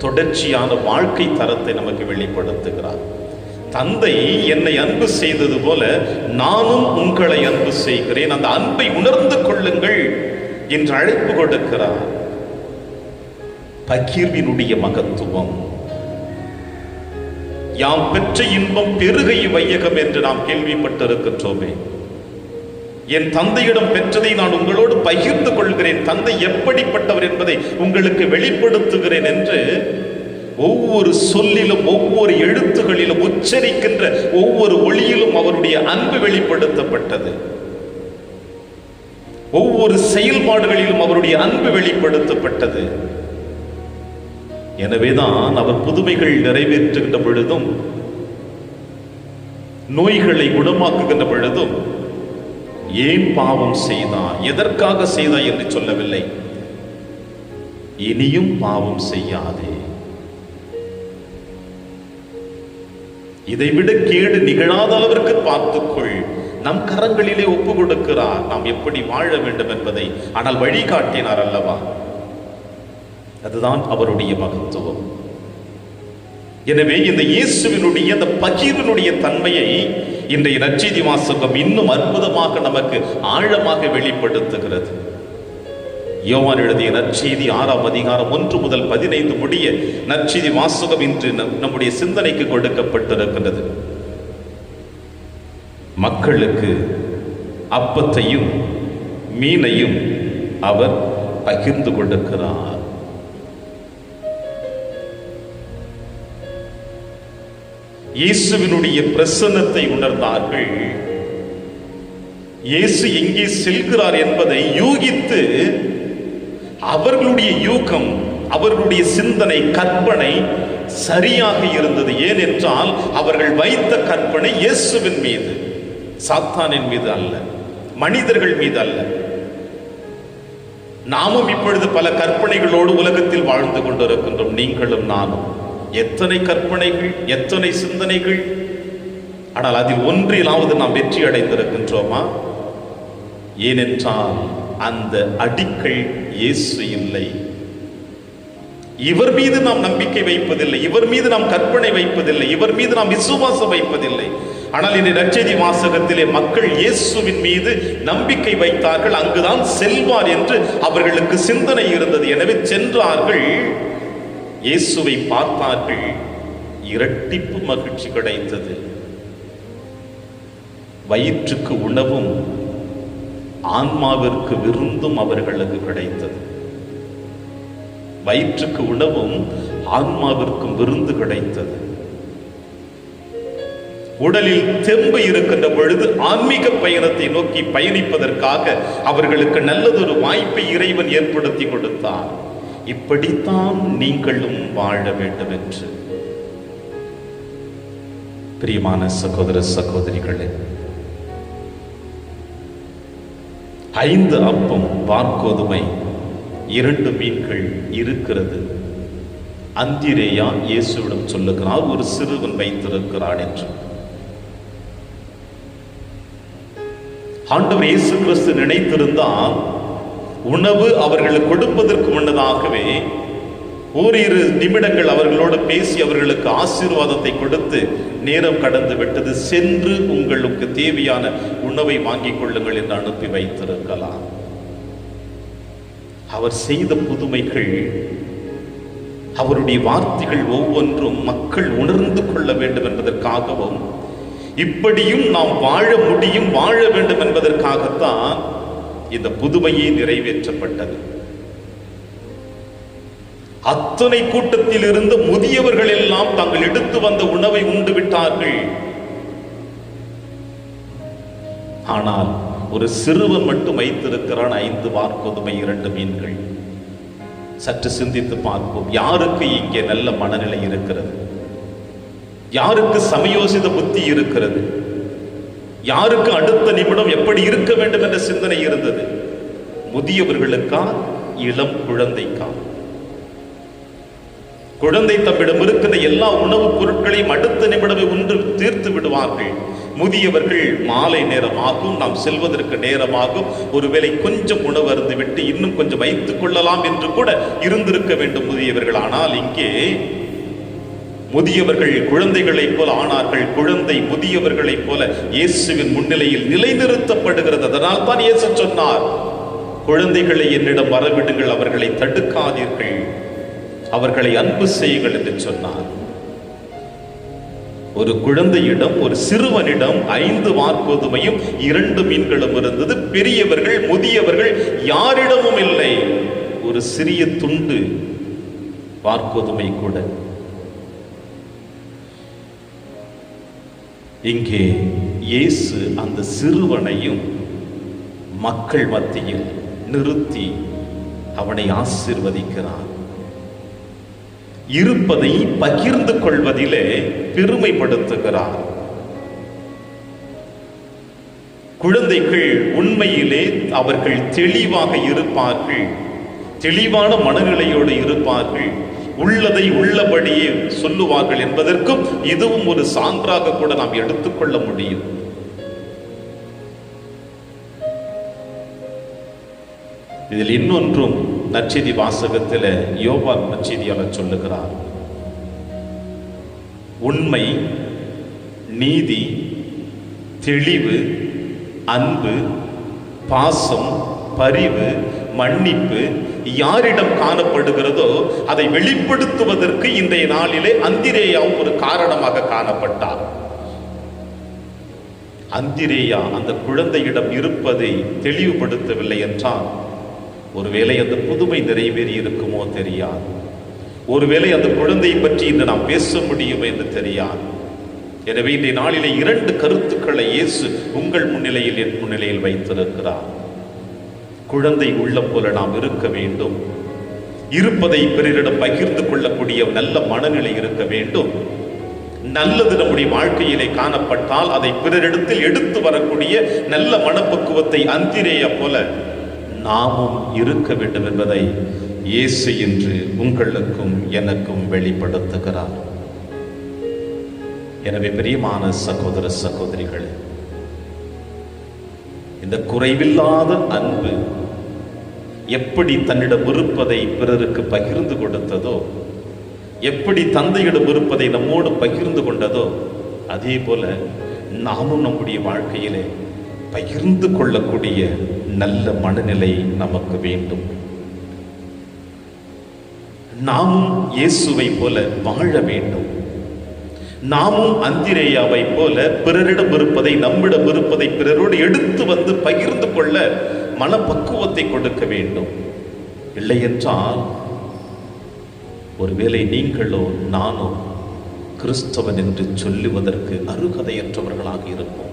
தொடர்ச்சியான வாழ்க்கை தரத்தை நமக்கு வெளிப்படுத்துகிறார். தந்தை என்னை அன்பு செய்தது போல நானும் உங்களை அன்பு செய்கிறேன், அந்த அன்பை உணர்ந்து கொள்ளுங்கள் என்று அழைப்பு கொடுக்கிறார். பகிர்வினுடைய மகத்துவம், யாம் பெற்ற இன்பம் பெருகை வையகம் என்று நாம் கேள்விப்பட்டிருக்கின்றோமே. என் தந்தையிடம் பெற்றதை நான் உங்களோடு பகிர்ந்து கொள்கிறேன், தந்தை எப்படிப்பட்டவர் என்பதை உங்களுக்கு வெளிப்படுத்துகிறேன் என்று ஒவ்வொரு சொல்லிலும், ஒவ்வொரு எழுத்துகளிலும், உச்சரிக்கின்ற ஒவ்வொரு ஒளியிலும் அவருடைய அன்பு வெளிப்படுத்தப்பட்டது. ஒவ்வொரு செயல்பாடுகளிலும் அவருடைய அன்பு வெளிப்படுத்தப்பட்டது. எனவேதான் அவர் புதுமைகள் நிறைவேற்றுகின்ற பொழுதும், நோய்களை குணமாக்குகின்ற பொழுதும், ஏன் பாவம் செய்தார், எதற்காக செய்தார் என்று சொல்லவில்லை. இனியும் பாவம் செய்யாதே, இதைவிட கேடு நிகழாத அளவிற்கு பார்த்துக்கொள். நம் கரங்களிலே ஒப்பு கொடுக்கிறார் நாம் எப்படி வாழ வேண்டும் என்பதை. ஆனால் வழிகாட்டினார் அல்லவா? அதுதான் அவருடைய மகத்துவம். எனவே இந்த இயேசுவினுடைய அந்த பகிர்வினுடைய தன்மையை இன்றைய நற்செய்தி வாசகம் இன்னும் அற்புதமாக நமக்கு ஆழமாக வெளிப்படுத்துகிறது. யோவான் எழுதிய நற்செய்தி 6ஆம் அதிகாரம் 1 முதல் 15 முடிய நற்செய்தி வாசகம் இன்று நம்முடைய சிந்தனைக்கு கொடுக்கப்பட்டிருக்கின்றது. மக்களுக்கு அப்பத்தையும் மீனையும் அவர் பகிர்ந்து கொடுக்கிறார். இயேசுவினுடைய பிரசன்னத்தை உணர்ந்தார்கள். இயேசு எங்கே செல்கிறார் என்பதை யூகித்து அவர்களுடைய யூகம், அவர்களுடைய சிந்தனை, கற்பனை சரியாக இருந்தது. ஏனென்றால் அவர்கள் வைத்த கற்பனை இயேசுவின் மீது, சாத்தானின் மீது அல்ல, மனிதர்கள் மீது அல்ல. நாமும் இப்பொழுது பல கற்பனைகளோடு உலகத்தில் வாழ்ந்து கொண்டிருக்கின்றோம். நீங்களும் நானும் எத்தனை கற்பனைகள், எத்தனை சிந்தனைகள். ஆனால் அதில் ஒன்றிலாவது நாம் வெற்றி அடைந்திருக்கின்றோமா? ஏனென்றால் அந்த அடிக்கல் இயேசு இல்லை. இவர் மீது நாம் நம்பிக்கை வைப்பதில்லை, இவர் மீது நாம் கற்பனை வைப்பதில்லை, இவர் மீது நாம் விசுவாசம் வைப்பதில்லை. ஆனால் இந்த நற்செய்தி வாசகத்திலே மக்கள் இயேசுவின் மீது நம்பிக்கை வைத்தார்கள். அங்குதான் செல்வார் என்று அவர்களுக்கு சிந்தனை இருந்தது. எனவே சென்றார்கள், இயேசுவை பார்த்தார்கள், இரட்டிப்பு மகிழ்ச்சி கிடைத்தது. வயிற்றுக்கு உணவும் ஆன்மாவிற்கு விருந்தும் அவர்களுக்கு கிடைத்தது. வயிற்றுக்கு உணவும் ஆன்மாவிற்கும் விருந்து கிடைத்தது. உடலில் தெம்பு இருக்கின்ற பொழுது ஆன்மீக பயணத்தை நோக்கி பயணிப்பதற்காக அவர்களுக்கு நல்லதொரு வாய்ப்பை இறைவன் ஏற்படுத்தி கொடுத்தார். இப்படித்தான் நீங்களும் வாழ வேண்டும் என்று. பிரியமான சகோதர சகோதரிகளே, 5 அப்பம், வார்கோதுமை, 2 மீன்கள் இருக்கிறது. அந்திரேயா இயேசுவிடம் சொல்லுகிறார், ஒரு சிறுவன் வைத்திருக்கிறான் என்று. ஆண்டவர் இயேசு கிறிஸ்து நினைத்திருந்தால் உணவு அவர்களுக்கு கொடுப்பதற்கு முன்னதாகவே ஓரிரு நிமிடங்கள் அவர்களோடு பேசி அவர்களுக்கு ஆசீர்வாதத்தை கொடுத்து, நேரம் கடந்து விட்டது, சென்று உங்களுக்கு தேவையான உணவை வாங்கிக் கொள்ளுங்கள் என்று அனுப்பி வைத்திருக்கலாம். அவர் செய்த புதுமைகள், அவருடைய வார்த்தைகள் ஒவ்வொன்றும் மக்கள் உணர்ந்து கொள்ள வேண்டும் என்பதற்காகவும், இப்படியும் நாம் வாழ முடியும், வாழ வேண்டும் என்பதற்காகத்தான் இந்த புதுமையே நிறைவேற்றப்பட்டது. அத்தனை கூட்டத்தில் இருந்த முதியவர்கள் எல்லாம் தாங்கள் எடுத்து வந்த உணவை உண்டு விட்டார்கள். ஆனால் ஒரு சிறுவன் மட்டும் வைத்திருக்கிறான் 5 வார்கோதுமை 2 மீன்கள். சற்று சிந்தித்து பார்ப்போம். யாருக்கு இங்கே நல்ல மனநிலை இருக்கிறது? யாருக்கு சமயோசித புத்தி இருக்கிறது? யாருக்கு அடுத்த நிமிடம் எப்படி இருக்க வேண்டும் என்ற சிந்தனை இருந்தது? முதியவர்களுக்கா, இளம் குழந்தைக்கா? குழந்தை தம்மிடம் இருக்கின்ற எல்லா உணவுப் பொருட்களையும் அடுத்த நிமிடமே ஒன்று தீர்த்து விடுவார்கள். முதியவர்கள் மாலை நேரமாகும், நாம் செல்வதற்கு நேரமாகும், ஒருவேளை கொஞ்சம் உணவு அருந்து விட்டு இன்னும் கொஞ்சம் வைத்துக் கொள்ளலாம் என்று கூட இருந்திருக்க வேண்டும் முதியவர்கள். ஆனால் இங்கே முதியவர்கள் குழந்தைகளைப் போல ஆனார்கள். குழந்தை முதியவர்களைப் போல இயேசுவின் முன்னிலையில் நிலைநிறுத்தப்படுகிறது. அதனால் தான் இயேசு சொன்னார், குழந்தைகளை என்னிடம் வரவிடுங்கள், அவர்களை தடுக்காதீர்கள், அவர்களை அன்பு செய்யுங்கள் என்று சொன்னார். ஒரு குழந்தையிடம், ஒரு சிறுவனிடம் 5 வார்கோதுமையும் 2 மீன்களும் இருந்தது. பெரியவர்கள் முதியவர்கள் யாரிடமும் இல்லை ஒரு சிறிய துண்டு வார்கோதுமை கூட. இங்கே இயேசு அந்த சிறுவனையும் மக்கள் மத்தியில் நிறுத்தி அவனை ஆசீர்வதிக்கிறார். இருப்பதை பகிர்ந்து கொள்வதிலே பெருமைப்படுத்துகிறார். குழந்தைகள் உண்மையிலே அவர்கள் தெளிவாக இருப்பார்கள், தெளிவான மனநிலையோடு இருப்பார்கள், உள்ளதை உள்ளபடியே சொல்லுவார்கள் என்பதற்கும் இதுவும் ஒரு சான்றாக கூட நாம் எடுத்துக்கொள்ள முடியும். இதில் இன்னொன்றும் நற்செய்தி வாசகத்தில் யோவான் நற்செய்தியாளர் சொல்லுகிறார், உண்மை, நீதி, தெளிவு, அன்பு, பாசம், பரிவு, மன்னிப்பு யாரிடம் காணப்படுகிறதோ அதை வெளிப்படுத்துவதற்கு இன்றைய நாளிலே அந்திரேயாவும் ஒரு காரணமாக காணப்பட்டார். அந்திரேயா அந்த குழந்தையிடம் இருப்பதை தெளிவுபடுத்தவில்லை என்றால் ஒருவேளை அந்த புதுமை நிறைவேறி இருக்குமோ தெரியாது, ஒருவேளை அந்த குழந்தையை பற்றி இன்று நாம் பேச முடியும் என்று தெரியாது. எனவே இன்றைய நாளிலே 2 கருத்துக்களை இயேசு உங்கள் முன்னிலையில், என் முன்னிலையில் வைத்திருக்கிறார். குழந்தை உள்ளம் போல நாம் இருக்க வேண்டும், இருப்பதை பிறரிடம் பகிர்ந்து கொள்ளக்கூடிய நல்ல மனநிலை இருக்க வேண்டும். நல்லது நம்முடைய வாழ்க்கையிலே காணப்பட்டால் அதை பிறரிடத்தில் எடுத்து வரக்கூடிய நல்ல மனப்பக்குவத்தை அந்திரேயா போல நாமும் இருக்க வேண்டும் என்பதை இயேசு இன்று உங்களுக்கும் எனக்கும் வெளிப்படுத்துகிறார். எனவே பிரியமான சகோதர சகோதரிகளே, இந்த குறைவில்லாத அன்பு எப்படி தன்னிடம் இருப்பதை பிறருக்கு பகிர்ந்து கொடுத்ததோ, எப்படி தந்தையிடம் இருப்பதை நம்மோடு பகிர்ந்து கொண்டதோ, அதே போல நாமும் நம்முடைய வாழ்க்கையிலே பகிர்ந்து கொள்ளக்கூடிய நல்ல மனநிலை நமக்கு வேண்டும். நாமும் இயேசுவை போல வாழ வேண்டும். நாமும் அந்திரேயாவை போல பிறரிடம் இருப்பதை, நம்மிடம் இருப்பதை பிறரோடு எடுத்து வந்து பகிர்ந்து கொள்ள மனப்பக்குவத்தை கொடுக்க வேண்டும். இல்லை என்றால் ஒருவேளை நீங்களோ நானோ கிறிஸ்தவன் என்று சொல்லுவதற்கு அருகதையற்றவர்களாக இருப்போம்.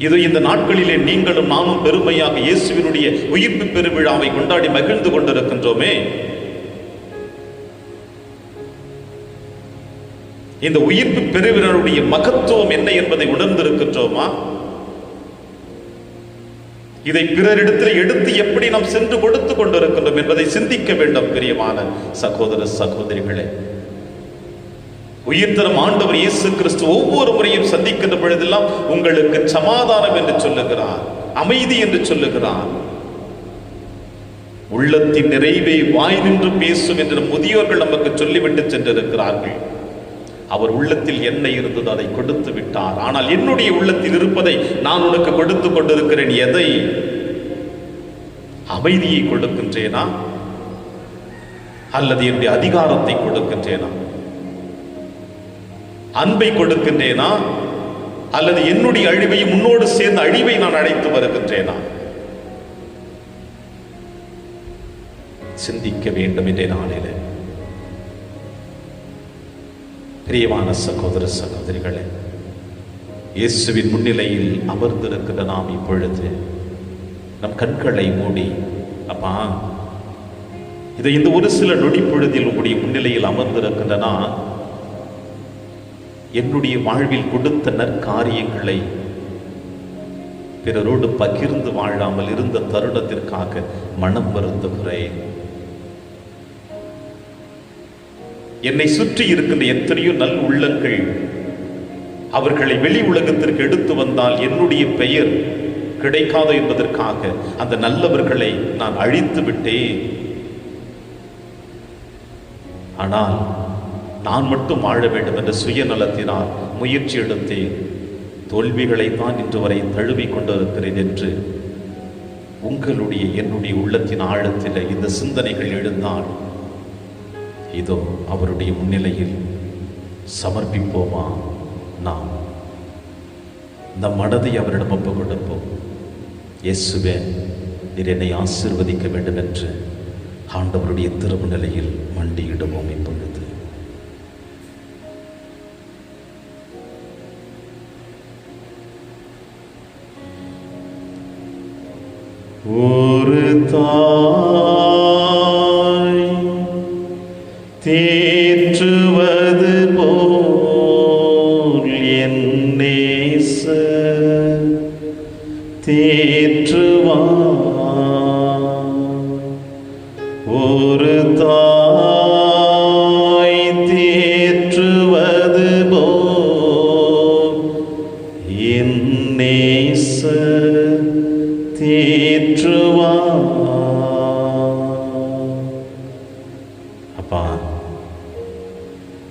இது இந்த நாட்களிலே நீங்களும் நானும் பெருமையாக இயேசுவினுடைய உயிர்ப்பு பெருவிழாவை கொண்டாடி மகிழ்ந்து கொண்டிருக்கின்றோமே. இந்த உயிர்ப்பு பெருவிழாவுடைய மகத்துவம் என்ன என்பதை உணர்ந்திருக்கின்றோமா? இதை பிறரிடத்தில் எடுத்து எப்படி நாம் சென்று கொடுத்து கொண்டிருக்கின்றோம் என்பதை சிந்திக்க வேண்டும். பிரியமான சகோதர சகோதரிகளே, உயிர்த்தரும் ஆண்டவர் இயேசு கிறிஸ்து ஒவ்வொரு முறையும் சந்திக்கின்ற பொழுதெல்லாம் உங்களுக்கு சமாதானம் என்று சொல்லுகிறார், அமைதி என்று சொல்லுகிறார். உள்ளத்தின் நிறைவை வாய் நின்று பேசும் என்று முதியோர்கள் நமக்கு சொல்லிவிட்டு சென்றிருக்கிறார்கள். அவர் உள்ளத்தில் என்ன இருந்தது அதை கொடுத்து விட்டார். ஆனால் என்னுடைய உள்ளத்தில் இருப்பதை நான் உனக்கு கொடுத்து கொண்டிருக்கிறேன். எதை? அமைதியை கொடுக்கின்றேனா அல்லது என்னுடைய அதிகாரத்தை கொடுக்கின்றேனா? அன்பை கொடுக்கின்றேனா அல்லது என்னுடைய அழிவையும் முன்னோடு சேர்ந்த அழிவை நான் அழைத்து வருகின்றேனா? சிந்திக்க வேண்டும் என்ற நாளிலே. பிரியமான சகோதர சகோதரிகளே, இயேசுவின் முன்னிலையில் அமர்ந்திருக்கிற நாம் இப்பொழுது நம் கண்களை மூடி, அப்பா, இதை இந்த ஒரு சில நொடி பொழுதில் உங்களுடைய முன்னிலையில் அமர்ந்திருக்கின்றனா என்னுடைய வாழ்வில் கொடுத்த நற்காரியங்களை பிறரோடு பகிர்ந்து வாழாமல் இருந்த தருணத்திற்காக மனம் வருந்துகிறேன். என்னை சுற்றி இருக்கின்ற எத்தனையோ நல் உள்ளங்கள் அவர்களை வெளி உலகத்திற்கு எடுத்து வந்தால் என்னுடைய பெயர் கிடைக்காது என்பதற்காக அந்த நல்லவர்களை நான் அழித்து விட்டேன். ஆனால் நான் மட்டும் வாழ வேண்டும் என்ற சுயநலத்தினால் முயற்சி எடுத்தேன். தோல்விகளைத்தான் இன்று வரை தழுவிக் கொண்டிருக்கிறேன் என்று உங்களுடைய என்னுடைய உள்ளத்தின் ஆழத்தில் இந்த சிந்தனைகள் எழுந்தால் இதோ அவருடைய முன்னிலையில் சமர்ப்பிப்போமா? நாம் நம் மனதை அவரிடம் ஒப்பு கொடுப்போம். இயேசுவே, நீர் என்னை ஆசீர்வதிக்க வேண்டும் என்று ஆண்டவருடைய திருமுன்னிலையில் மண்டியிடுவோம். இப்பொழுது ஒரு தாய் தேற்றுவது போல் என் நேசர் தேற்றுவார். ஒரு தாய் தேற்றுவது போல் என் நேசர் தேற்றுவார். அப்பா,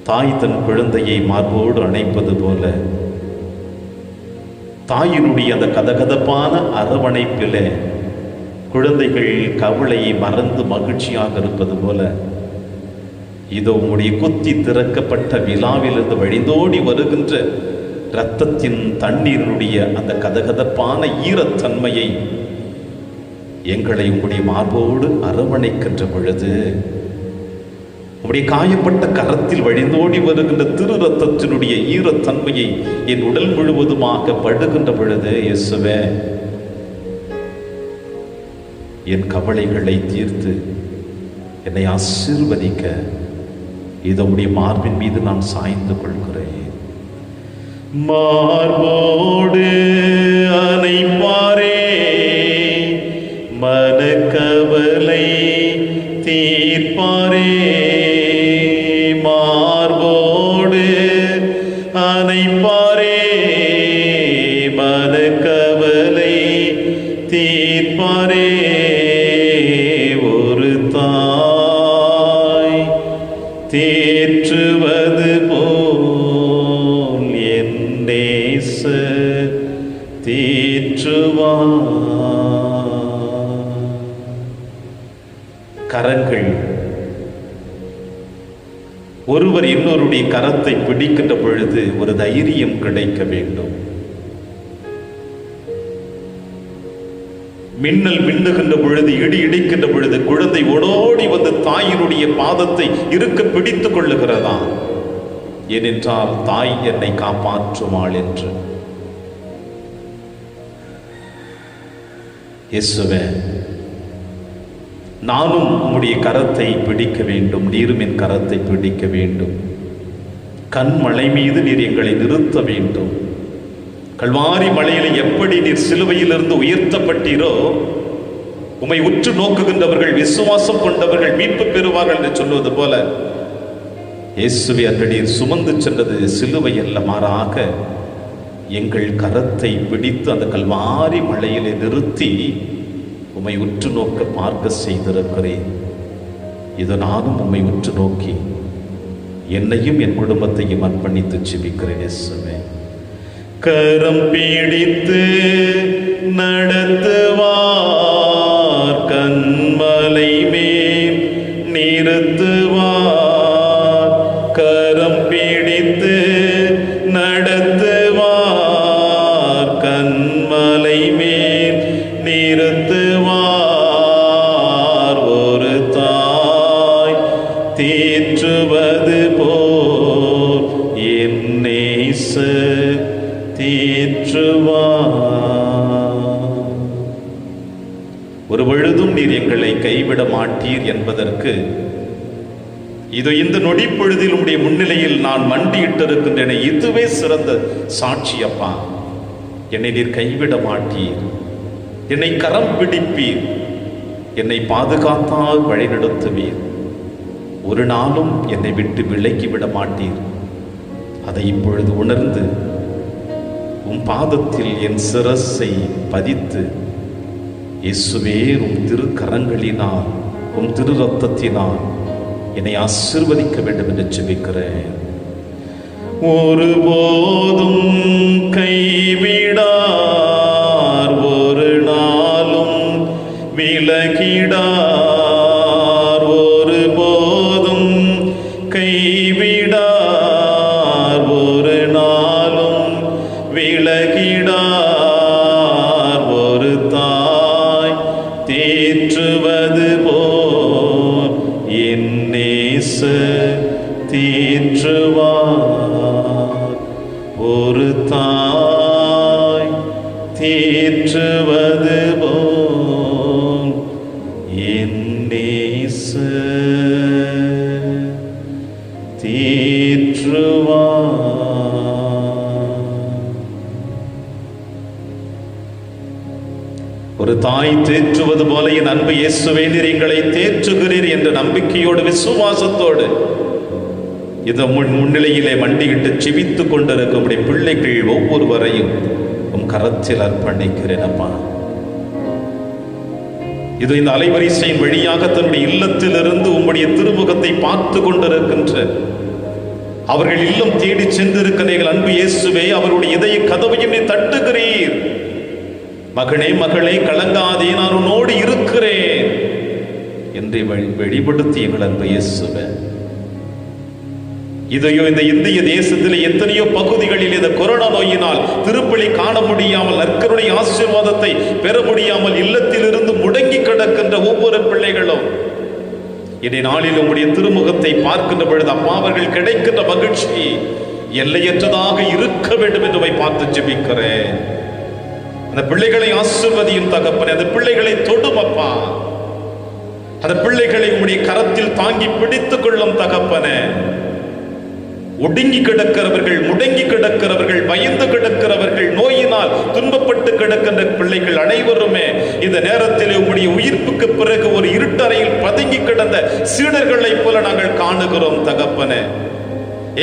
தாய் தன் குழந்தையை மார்போடு அணைப்பது போல தாயினுடைய அந்த கதகதப்பான அரவணைப்பிலே குழந்தைகள் கவலையை மறந்து மகிழ்ச்சியாக இருப்பது போல இதோ உங்களுடைய குத்தி திறக்கப்பட்ட விழாவிலிருந்து வழிந்தோடி வருகின்ற இரத்தத்தின் தண்ணீரினுடைய அந்த கதகதப்பான ஈரத்தன்மையை எங்களை உங்களுடைய மார்போடு அரவணைக்கின்ற பொழுது உடைய காயப்பட்ட கரத்தில் வழிந்தோடி வருகின்ற திரு ரத்தத்தினுடைய ஈரத்தன்மையை என் உடல் முழுவதுமாக படுகின்ற பொழுது, இயேசுவே, என் கவலைகளை தீர்த்து என்னை ஆசீர்வதிக்க இதனுடைய மார்பின் மீது நான் சாய்ந்து கொள்கிறேன். மார்போடு அணைப்பாரே மனக்கவலை தீர்ப்பாரே. மார்போடு அணைப்பாரே மனக்கவலை தீர்ப்பாரே. ஒரு தாய் தேற்றுவது போல் என் நேசர் தேற்றுவார். கரங்கள் ஒருவர் இன்னொருடைய கரத்தை பிடிக்கின்ற பொழுது ஒரு தைரியம் கிடைக்க வேண்டும். மின்னல் மின்னுகின்ற பொழுது, இடி இடிக்கின்ற பொழுது குழந்தை ஓடோடி வந்து தாயினுடைய பாதத்தை இருக்க பிடித்துக் கொள்ளுகிறதா? ஏனென்றால் தாய் என்னை காப்பாற்றுவாள் என்று. இயேசுவே, நானும் உம்முடைய கரத்தை பிடிக்க வேண்டும், நீரும் என் கரத்தை பிடிக்க வேண்டும். கண்மலை மீது நீர் எங்களை நிறுத்த வேண்டும். கல்வாரி மலையில எப்படி நீர் சிலுவையிலிருந்து உயர்த்தப்பட்டீரோ, உம்மை உற்று நோக்குகின்றவர்கள், விசுவாசம் கொண்டவர்கள் மீட்பு பெறுவார்கள் என்று சொல்வது போல, இயேசுவை அன்று நீர் சுமந்து சென்றது சிலுவை அல்ல, மாறாக எங்கள் கரத்தை பிடித்து அந்த கல்வாரி மலையிலே நிறுத்தி உம்மை உற்று நோக்க பார்க்க செய்திருக்கிறேன். இது நானும் உம்மை உற்று நோக்கி என்னையும் என் குடும்பத்தையும் அர்ப்பணித்து ஜெபிக்கிறேன். இயேசுவே, கரம் பிடித்து நடத்துவார், கண்மலை மேல் நிறுத்துவார். கரம் பிடித்து நடத்துவார், கண்மலை மேல் நிறுத்துவார். ஒரு தாய் தேற்றுவது போல் என் நேசர் தேற்றுவார். ஒரு பொழுதும் நீர் எங்களை கைவிட மாட்டீர் என்பதற்கு இது இந்த நொடி பொழுதில் உடைய முன்னிலையில் நான் மண்டியிட்டிருக்கின்றன. இதுவே சிறந்த சாட்சி. அப்பா, என்னை நீர் கைவிட மாட்டீர், என்னை கரம் பிடிப்பீர், என்னை பாதுகாத்தால் வழிநடத்துவீர். ஒரு நாளும் என்னை விட்டு விலக்கி விட மாட்டீர். அதை இப்பொழுது உணர்ந்து உம் பாதத்தில் என் சிரசை பதித்து, இயேசுவே உம் திருக்கரங்களினால் உம் திரு ரத்தத்தினால் என்னை ஆசீர்வதிக்க வேண்டும் என்று ஜெபிக்கிறேன். ஒருபோதும் கைவிடார், ஒரு நாளும் விலகிடார், ஒருபோதும் கைவிடார், ஒரு நாளும் விலகிடார். ஒரு தாய் தேற்றுவது போல் என் நேசர் தேற்றுவார். ஒரு தாய் தேற்றுவது போல் என் நேசர் தேற்றுவார். ஒரு தாய் தேற்றுவது போல என் அன்பு இயேசுவே நீர் எங்களை தேற்றுகிறீர் என்ற நம்பிக்கையோடு விசுவாசத்தோடு இந்த முன்னிலையிலே மண்டியிட்டு செபித்துக் கொண்டிருக்கும் பிள்ளைகள் ஒவ்வொருவரையும் உம் கரத்தில் அர்ப்பணிக்கிறேன் அப்பா. இது இந்த அலைவரிசையின் வழியாக தன்னுடைய இல்லத்திலிருந்து உம்முடைய திருமுகத்தை பார்த்து கொண்டிருக்கின்ற அவர்கள் இல்லம் தேடி சென்றிருக்கிறீர்கள் அன்பு இயேசுவே. அவருடைய இதய கதவையும் நீ தட்டுகிறீர். மகனே மகளே கலங்காதே, நான் உன்னோடு இருக்கிறேன் என்று வெளிப்படுத்தி எங்கள் அன்பு இயேசுவே. இதையோ இந்த இந்திய தேசத்தில் எத்தனையோ பகுதிகளில் இந்த கொரோனா நோயினால் திருப்பலி காண முடியாமல், நற்கருணை ஆசீர்வாதத்தை பெற முடியாமல் இல்லத்திலிருந்து முடங்கி கிடக்கின்ற ஒவ்வொரு பிள்ளைகளும் இன்றைய நாளில் உம்முடைய திருமுகத்தை பார்க்கின்ற பொழுது அப்பா அவர்கள் கிடைக்கின்ற மகிழ்ச்சி எல்லையற்றதாக இருக்க வேண்டும் என்று பார்த்து ஜெபிக்கிறேன். அந்த பிள்ளைகளை ஆசீர்வதியும் தகப்பனே, அந்த பிள்ளைகளை தொடும் அப்பா. அந்த பிள்ளைகளை உம்முடைய கரத்தில் தாங்கி பிடித்துக் கொள்ளும் தகப்பனே. ஒடுங்கி கிடக்கிறவர்கள், முடங்கி கிடக்கிறவர்கள், பயந்து கிடக்கிறவர்கள், நோயினால் துன்பப்பட்டு கிடக்கின்ற பிள்ளைகள் அனைவருமே இந்த நேரத்தில் உம்முடைய உயிர்ப்புக்கு பிறகு ஒரு இருட்டறையில் பதுங்கி கிடந்த சீடர்களைப் போல நாங்கள் காணுகிறோம் தகப்பனே.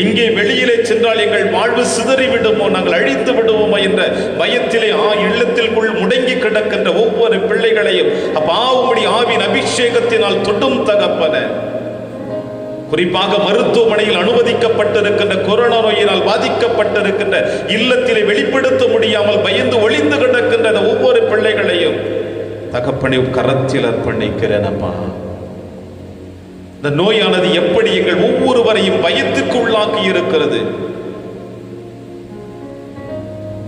எங்கே வெளியிலே சென்றால் எங்கள் வாழ்வு சிதறி விடுமோ, நாங்கள் அழித்து விடுவோமோ என்ற பயத்திலே இல்லத்திற்குள் முடங்கி கிடக்கின்ற ஒவ்வொரு பிள்ளைகளையும் அப்பா உம்முடைய ஆவியின் அபிஷேகத்தினால் தொடும் தகப்பனே. குறிப்பாக மருத்துவமனையில் அனுமதிக்கப்பட்டிருக்கின்ற கொரோனா நோயினால் பாதிக்கப்பட்டிருக்கின்ற இல்லத்திலே வெளிப்படுத்த முடியாமல் பயந்து ஒளிந்து கிடக்கின்ற ஒவ்வொரு பிள்ளைகளையும் தகப்பனை கரத்தில் அர்ப்பணிக்கிறேன் அப்பா. இந்த நோயானது எப்படி எங்கள் ஒவ்வொருவரையும் பயத்துக்கு உள்ளாக்கி இருக்கிறது.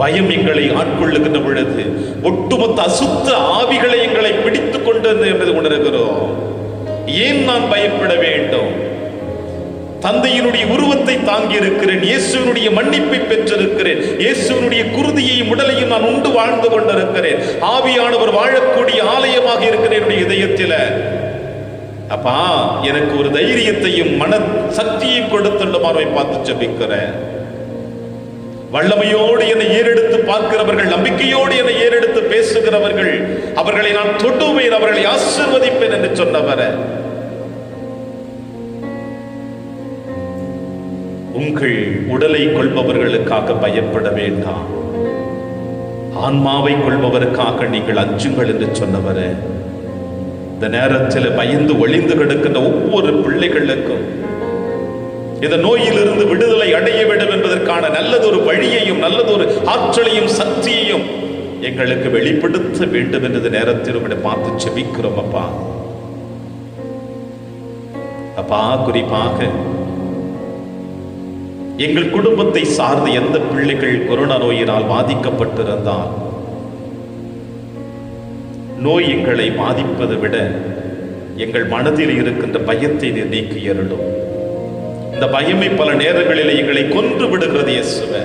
பயம் எங்களை ஆட்கொள்ளுகின்ற பொழுது ஒட்டுமொத்த அசுத்த ஆவிகளை எங்களை பிடித்துக் கொண்டது என்பதை உணர்கிறோம். ஏன் நான் பயப்பட வேண்டும்? தந்தையினுடைய உருவத்தை தாங்கி இருக்கிறேன், இயேசுவினுடைய மன்னிப்பை பெற்றிருக்கிறேன், இயேசுவினுடைய குருதியையும் உடலையும் நான் உண்டு வாழ்ந்து கொண்டிருக்கிறேன். ஆவியானவர் வாழக்கூடிய ஆலயமாக இருக்கிறேன் என்னுடைய இதயத்தில். அப்பா எனக்கு ஒரு தைரியத்தையும் மன சக்தியையும் கொடுத்துள்ளமாறு பார்த்து ஜெபிக்கிறேன். வல்லமையோடு என்னை ஏறெடுத்து பார்க்கிறவர்கள், நம்பிக்கையோடு என்னை ஏறெடுத்து பேசுகிறவர்கள், அவர்களை நான் தொடுவேன், அவர்களை ஆசீர்வதிப்பேன் என்று சொன்னவர உங்கள் உடலை கொள்பவர்களுக்காக பயப்பட வேண்டாம், ஆன்மாவை கொள்பவருக்காக நீங்கள் அஞ்சுங்கள் என்று சொன்னவர இந்த நேரத்தில் பயந்து ஒளிந்து கிடக்கின்ற ஒவ்வொரு பிள்ளைகளுக்கும் இந்த நோயிலிருந்து விடுதலை அடைய வேண்டும் என்பதற்கான நல்லதொரு வழியையும் நல்லதொரு ஆற்றலையும் சக்தியையும் எங்களுக்கு வெளிப்படுத்த வேண்டும் என்ற நேரத்தில் பார்த்து செபிக்கிறோம் அப்பா. அப்பா குறிப்பாக எங்கள் குடும்பத்தை சார்ந்த எந்த பிள்ளைகள் கொரோனா நோயினால் பாதிக்கப்பட்டிருந்தால் நோய் எங்களை பாதிப்பதை விட எங்கள் மனதில் இருக்கின்ற பயத்தை நீக்கி அருளும். இந்த பயமே பல நேரங்களில் எங்களை கொன்று விடுகிறது இயேசுவே.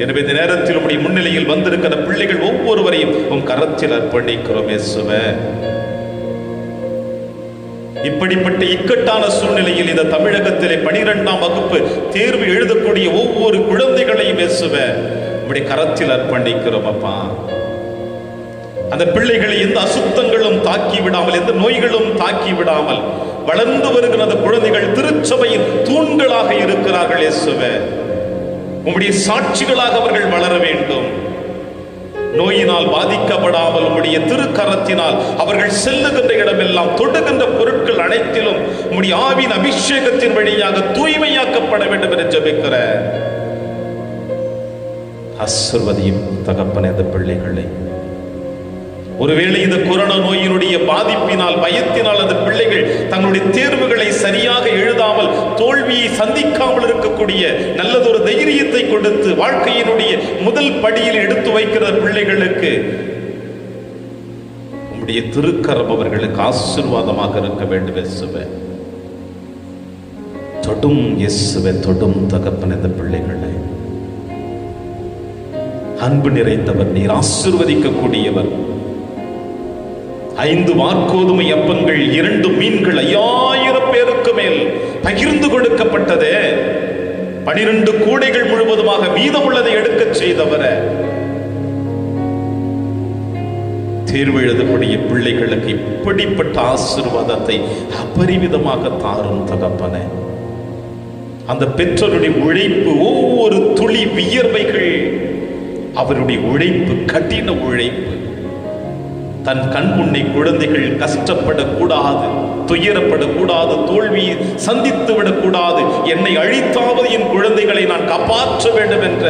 எனவே இந்த நேரத்தில் உம்முடைய முன்னிலையில் வந்திருக்கிற பிள்ளைகள் ஒவ்வொருவரையும் உம் கரத்தில் அர்ப்பணிக்கிறோம் இயேசுவே. இப்படிப்பட்ட இக்கட்டான சூழ்நிலையில் இந்த தமிழகத்திலே 12ஆம் வகுப்பு தேர்வு எழுதக்கூடிய ஒவ்வொரு குழந்தைகளையும் இயேசுவே உம்முடைய கரத்தில் அர்ப்பணிக்கிறோம் அப்பா. அந்த பிள்ளைகளை எந்த அசுத்தங்களும் தாக்கி விடாமல், எந்த நோய்களும் தாக்கி விடாமல் வளர்ந்து வருகிற அந்த குழந்தைகள் திருச்சபையின் தூண்களாக இருக்கிறார்கள். இயேசுவே, உம்முடைய சாட்சிகளாக அவர்கள் வளர வேண்டும். நோயினால் பாதிக்கப்படாமல் உம்முடைய திருக்கரத்தினால் அவர்கள் செல்லுகின்ற இடமெல்லாம், தொடுகின்ற பொருட்கள் அனைத்திலும் உம்முடைய ஆவியின் அபிஷேகத்தின் வழியாக தூய்மையாக்கப்பட வேண்டும் என்று ஜெபிக்கிற ஆசீர்வதியும் தகப்பனே இந்த பிள்ளைகளை. ஒருவேளை இந்த கொரோனா நோயினுடைய பாதிப்பினால், பயத்தினால் அந்த பிள்ளைகள் தங்களுடைய தேர்வுகளை சரியாக எழுதாமல் தோல்வியை சந்திக்காமல் இருக்கக்கூடிய நல்லதொரு தைரியத்தை கொடுத்து வாழ்க்கையினுடைய முதல் படியில் எடுத்து வைக்கிற பிள்ளைகளுக்கு உம்முடைய திருக்கரம் அவர்களுக்கு ஆசீர்வாதமாக இருக்க வேண்டும். இயேசுவே, தொடும் இயேசுவே, தொடும் தகப்பன் இந்த பிள்ளைகளை. அன்பு நிறைந்தவர் நீர், ஆசீர்வதிக்கக்கூடியவர். 5 வார்கோதுமை அப்பங்கள் 2 மீன்கள் 5000 பேருக்கு மேல் பகிர்ந்து கொடுக்கப்பட்டதே. 12 கூடைகள் முழுவதுமாக மீதம் உள்ளதை எடுக்க செய்தவர தேர்வு எழுதக்கூடிய பிள்ளைகளுக்கு இப்படிப்பட்ட ஆசீர்வாதத்தை அபரிமிதமாக தாரும் தகப்பனே. அந்த பெற்றோருடைய உழைப்பு, ஒவ்வொரு துளி வியர்வைகள், அவருடைய உழைப்பு, கடின உழைப்பு. தன் கண் முன்னே குழந்தைகள் கஷ்டப்படக்கூடாது, துயரப்படக்கூடாது, தோல்வியை சந்தித்து விடக்கூடாது, என்னை அழித்தாவது என் குழந்தைகளை நான் காப்பாற்ற வேண்டும் என்ற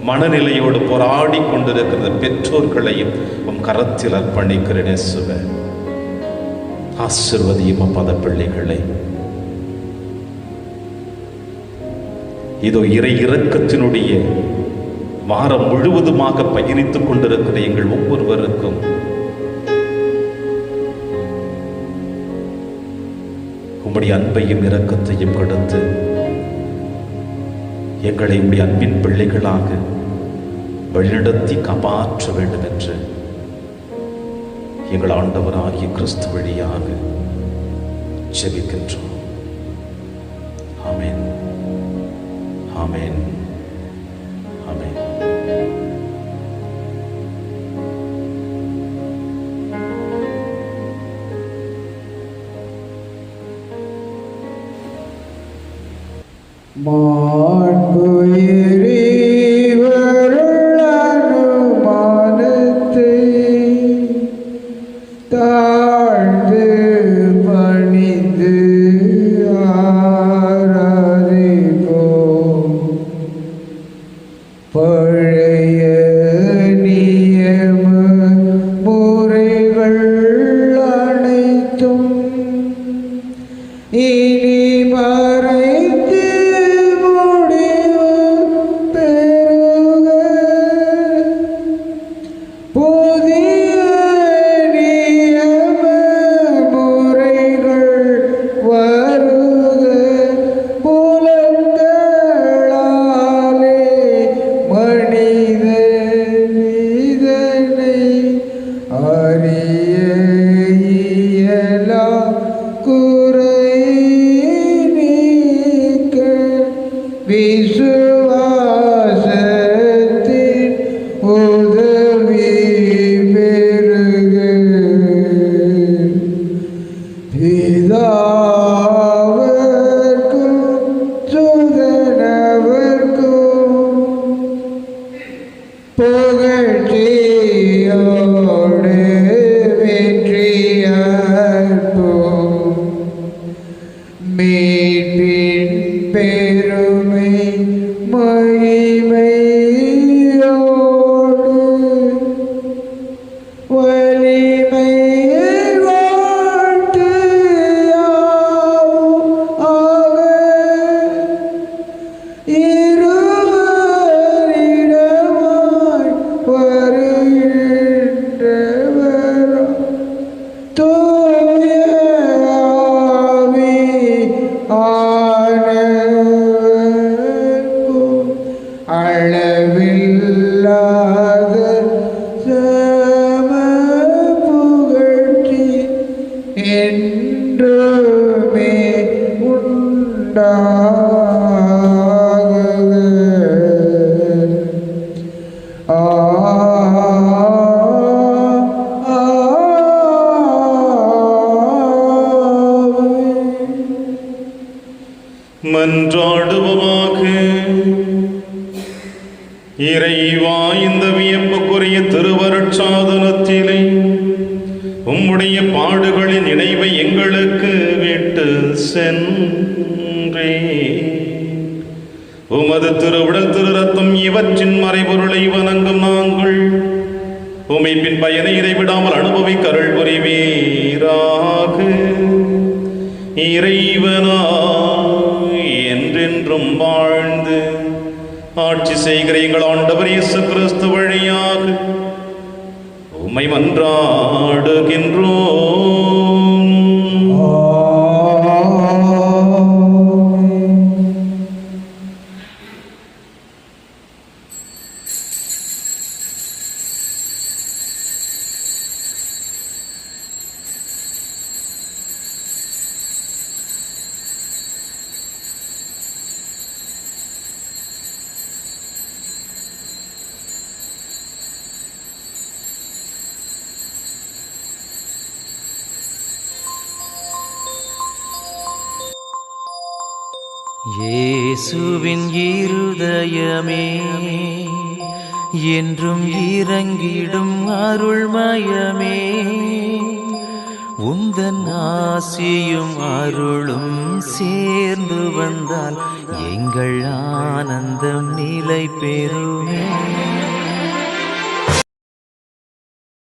மனநிலையோடு போராடி கொண்டிருக்கிற பெற்றோர்களையும் உம் கரத்தில் அர்ப்பணிக்கிறேன். இயேசுவே, ஆசீர்வதியும் அப்பா பிள்ளைகளை. இதோ இறை இரக்கத்தினுடைய வாரம் முழுவதுமாக பயணித்துக் கொண்டிருக்கிற எங்கள் ஒவ்வொருவருக்கும் உம்முடைய அன்பையும் இரக்கத்தையும் கொடுத்து எங்களை உம்முடைய அன்பின் பிள்ளைகளாக வழிநடத்தி காப்பாற்ற வேண்டும் என்று எங்கள் ஆண்டவராகிய கிறிஸ்து வழியாக ஜெபிக்கின்றோம். ஆமென், ஆமென், ஆமென். மாண்புயரிவருளனுமானத்தை தாழ்ந்து பணிந்து ஆராதிப்போம். பழைய நியம முறைகள் அனைத்தும் இனி மறைத்து முடிவு பெறுக. புதிய நியம முறைகள் வருக. புலன்களாலே மனிதன் இதனை அறிய இயலா. குறை நீக்க விசுவாசத்தின் உதவி பெறுக. பிதாவர்க்கும் சுதனவர்க்கும் புகழ்ச்சியோடு வெற்றியார்ப்போம். மீட்பின் பெருமை மகிமையோடு வலிமையை வாழ்த்து யாவும் ஆக. இருவரிடமாய் வருகின்றவரும் தூய ஆவி ஆனவர்க்கும் அளவில்லாத சம புகழ்ச்சி என்றுமே உண்டாகுக. ஆமென். உம்முடைய பாடுகளின் நினைவை எங்களுக்கு விட்டு சென்றே. உமது திருவுடல் திரு ரத்தம் இவற்றின் மறைபொருளை வணங்கும் நாங்கள் உமைப்பின் பயனை இடைவிடாமல் அனுபவிக்க அருள் புரிவீராக. இறைவனாய் என்றென்றும் வாழ்ந்து ஆட்சி செய்கிற எங்கள் ஆண்டவர் இயேசு கிறிஸ்து வழியாக உம்மை மன்றாடுகின்றோம். இயேசுவின் இருதயமே என்றும் இறங்கிடும் அருள்மயமே, உந்தன் ஆசியும் அருளும் சேர்ந்து வந்தால் எங்கள் ஆனந்தம் நிலை பெறுமே.